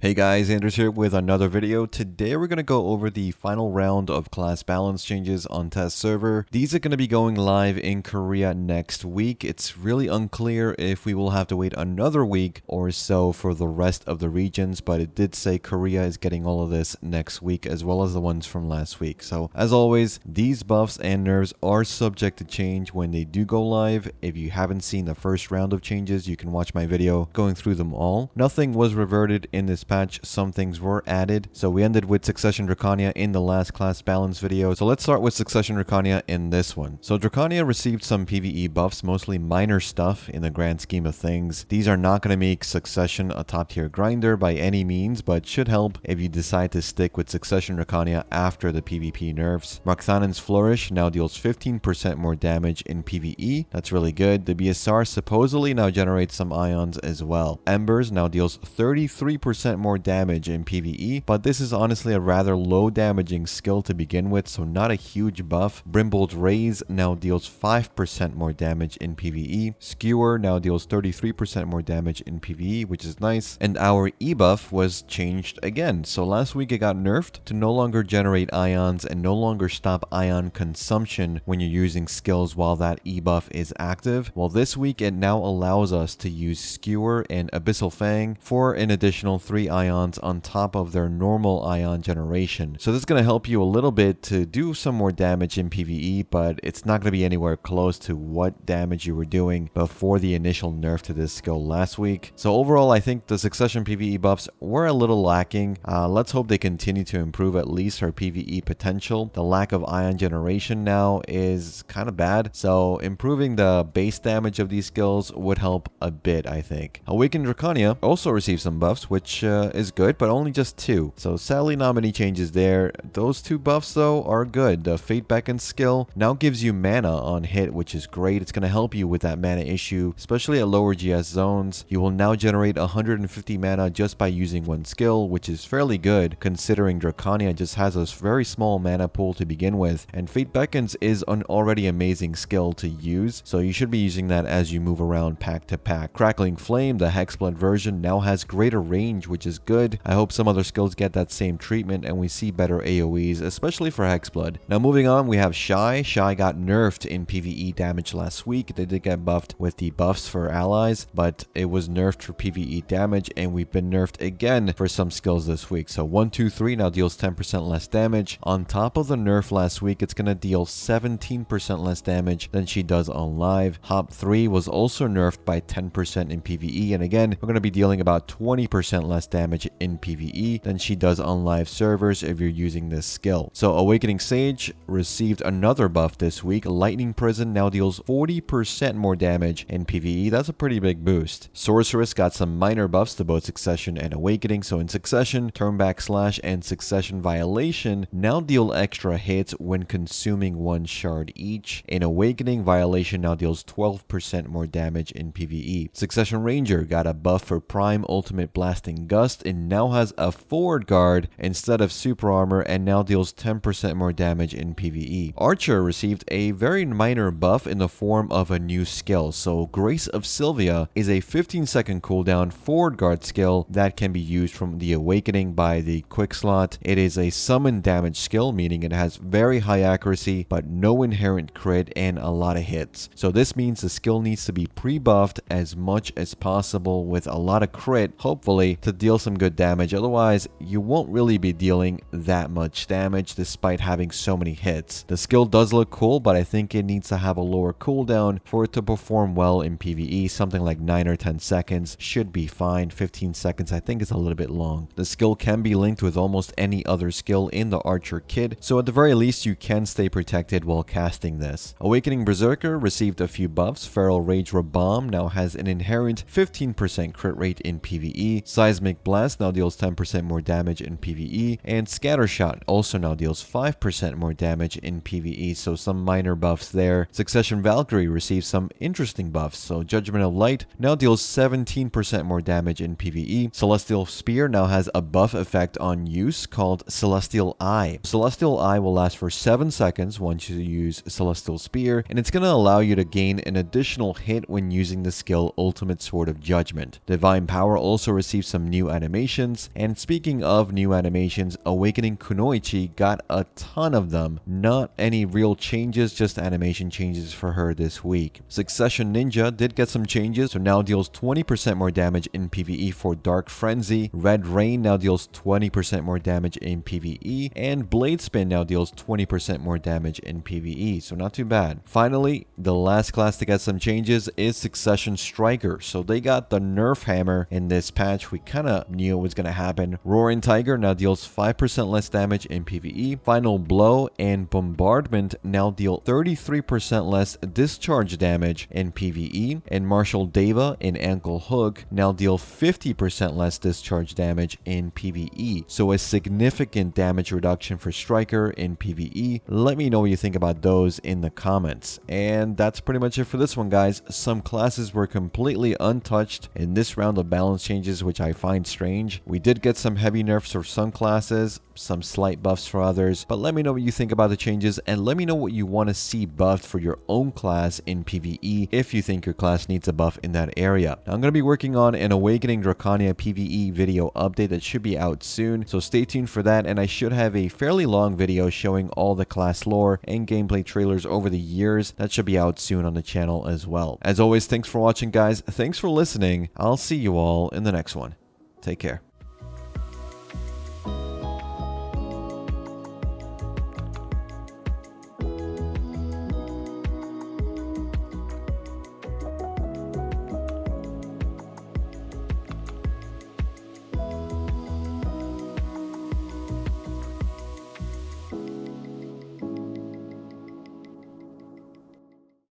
Hey guys, Anders here with another video. Today we're going to go over the final round of class balance changes on test server. These are going to be going live in Korea next week. It's really unclear if we will have to wait another week or so for the rest of the regions, but it did say Korea is getting all of this next week as well as the ones from last week. So as always, these buffs and nerfs are subject to change when they do go live. If you haven't seen the first round of changes, you can watch my video going through them all. Nothing was reverted in this patch. Some things were added. So we ended with Succession Drakania in the last class balance video. So let's start with Succession Drakania in this one. So Drakania received some PvE buffs, mostly minor stuff in the grand scheme of things. These are not going to make Succession a top tier grinder by any means, but should help if you decide to stick with Succession Drakania after the PvP nerfs. Markthanen's Flourish now deals 15% more damage in PvE. That's really good. The BSR supposedly now generates some ions as well. Embers now deals 33% more damage in PvE, but this is honestly a rather low damaging skill to begin with, so not a huge buff. Brimbold's Raise now deals 5% more damage in PvE. Skewer now deals 33% more damage in PvE, which is nice. And our E buff was changed again. So last week it got nerfed to no longer generate ions and no longer stop ion consumption when you're using skills while that E buff is active. Well, this week it now allows us to use Skewer and Abyssal Fang for an additional 3 ions on top of their normal ion generation. So this is going to help you a little bit to do some more damage in PvE, but it's not going to be anywhere close to what damage you were doing before the initial nerf to this skill last week. So overall, I think the Succession PvE buffs were a little lacking. Let's hope they continue to improve at least her PvE potential. The lack of ion generation now is kind of bad, so improving the base damage of these skills would help a bit, I think. Awakened Drakania also received some buffs, which is good, but only just 2. So sadly not many changes there. Those 2 buffs though are good. The Fate Beckon skill now gives you mana on hit, which is great. It's going to help you with that mana issue, especially at lower GS zones. You will now generate 150 mana just by using one skill, which is fairly good considering Drakania just has a very small mana pool to begin with, and Fate Beckons is an already amazing skill to use, so you should be using that as you move around pack to pack. Crackling Flame, the Hexblood version, now has greater range, which is good. I hope some other skills get that same treatment and we see better AoEs, especially for Hexblood. Now moving on, we have Shai. Shai got nerfed in PvE damage last week. They did get buffed with the buffs for allies, but it was nerfed for PvE damage, and we've been nerfed again for some skills this week. So 1, 2, 3 now deals 10% less damage. On top of the nerf last week, it's going to deal 17% less damage than she does on live. Hop 3 was also nerfed by 10% in PvE, and again, we're going to be dealing about 20% less damage in PvE than she does on live servers if you're using this skill. So Awakening Sage received another buff this week. Lightning Prison now deals 40% more damage in PvE. That's a pretty big boost. Sorceress got some minor buffs to both Succession and Awakening. So in Succession, Turnback Slash and Succession Violation now deal extra hits when consuming 1 shard each. In Awakening, Violation now deals 12% more damage in PvE. Succession Ranger got a buff for Prime Ultimate Blasting Gust and now has a forward guard instead of super armor and now deals 10% more damage in PvE. Archer received a very minor buff in the form of a new skill. So Grace of Sylvia is a 15-second cooldown forward guard skill that can be used from the Awakening by the quick slot. It is a summon damage skill, meaning it has very high accuracy but no inherent crit and a lot of hits. So this means the skill needs to be pre-buffed as much as possible with a lot of crit, hopefully, to deal some good damage. Otherwise, you won't really be dealing that much damage despite having so many hits. The skill does look cool, but I think it needs to have a lower cooldown for it to perform well in PvE. Something like 9 or 10 seconds should be fine. 15 seconds I think is a little bit long. The skill can be linked with almost any other skill in the Archer kit, so at the very least you can stay protected while casting this. Awakening Berserker received a few buffs. Feral Rage Rabam now has an inherent 15% crit rate in PvE. Seismic Blast now deals 10% more damage in PvE, and Scattershot also now deals 5% more damage in PvE, so some minor buffs there. Succession Valkyrie receives some interesting buffs. So Judgment of Light now deals 17% more damage in PvE. Celestial Spear now has a buff effect on use called Celestial Eye. Celestial Eye will last for 7 seconds once you use Celestial Spear, and it's going to allow you to gain an additional hit when using the skill Ultimate Sword of Judgment. Divine Power also receives some new animations. And speaking of new animations, Awakening Kunoichi got a ton of them. Not any real changes, just animation changes for her this week. Succession Ninja did get some changes, so now deals 20% more damage in PvE for Dark Frenzy. Red Rain now deals 20% more damage in PvE, and Blade Spin now deals 20% more damage in PvE, so not too bad. Finally, the last class to get some changes is Succession Striker. So they got the Nerf Hammer in this patch. We kind of knew it was going to happen. Roaring Tiger now deals 5% less damage in PvE. Final Blow and Bombardment now deal 33% less discharge damage in PvE. And Martial Deva and Ankle Hook now deal 50% less discharge damage in PvE. So a significant damage reduction for Striker in PvE. Let me know what you think about those in the comments. And that's pretty much it for this one, guys. Some classes were completely untouched in this round of balance changes, which I find strange. We did get some heavy nerfs for some classes, some slight buffs for others, but let me know what you think about the changes, and let me know what you want to see buffed for your own class in PvE if you think your class needs a buff in that area. Now, I'm going to be working on an Awakening Drakania PvE video update that should be out soon, so stay tuned for that, and I should have a fairly long video showing all the class lore and gameplay trailers over the years. That should be out soon on the channel as well. As always, thanks for watching, guys. Thanks for listening. I'll see you all in the next one. Take care.